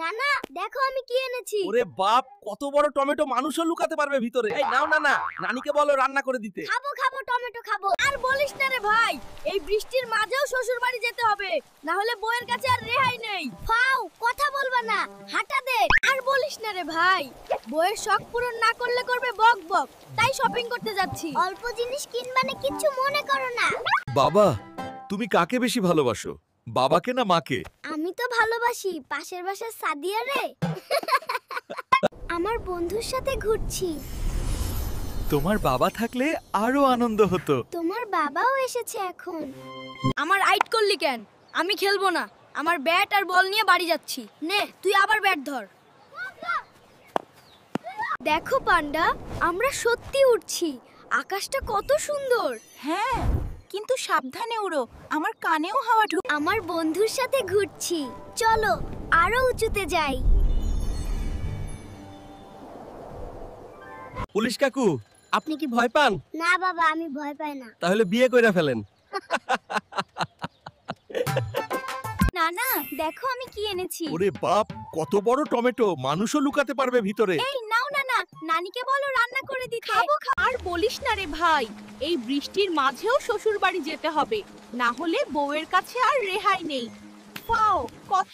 নানা দেখো আমি কি এনেছি। ওরে বাপ, কত বড় টমেটো মানুষও লুকাতে পারবে ভিতরে। এই নাও না, নানিকে বলো রান্না করে দিতে। খাবো খাবো টমেটো খাবো। আর বলিস না রে ভাই, এই বৃষ্টির মাঝেও শ্বশুর বাড়ি যেতে হবে, না হলে বউয়ের কাছে আর রেহাই নেই। ফাও, কথা বলবা না, হাঁটা দে। আর বলিস না রে ভাই, বউয়ের শখ পূরণ না করলে করবে বক বক, তাই শপিং করতে যাচ্ছি। অল্প জিনিস কিনবানে কিছু মনে করো না। বাবা, তুমি কাকে বেশি ভালোবাসো, বাবাকে না মাকে? আমি তো ভালোবাসি পাশের বাসার সাদিয়া রে। আমার বন্ধুর সাথে ঘুরছি। তোমার বাবা থাকলে আরো আনন্দ হতো। তোমার বাবাও এসেছে এখন। আমার আইট করলি কেন? আমি খেলবো না, আমার ব্যাট আর বল নিয়ে বাড়ি যাচ্ছি। নে তুই আবার ব্যাট ধর। দেখো পান্ডা, আমরা সত্যি উড়ছি, আকাশটা কত সুন্দর। হ্যাঁ, কিন্তু সাবধানে উড়ো, আমার কানেও হাওয়া ঢুক। আমার বন্ধুর সাথে ঘুরছি, চলো আরো উঁচুতে যাই। পুলিশ কাকু, আপনি কি ভয় পান? না বাবা, আমি ভয় পাই না। তাহলে বিয়ে কইরা ফেলেন। নানা দেখো আমি কি এনেছি। ওরে বাপ, কত বড় টমেটো মানুষও লুকাতে পারবে ভিতরে। এই নাও নানা, নানিকে বলো রান্না করে দিতে। খাবো আর বলিস না রে ভাই, এই বৃষ্টির মাঝেও শ্বশুর বাড়ি যেতে হবে, না হলে বউয়ের কাছে আর রেহাই নেই। পাও, কত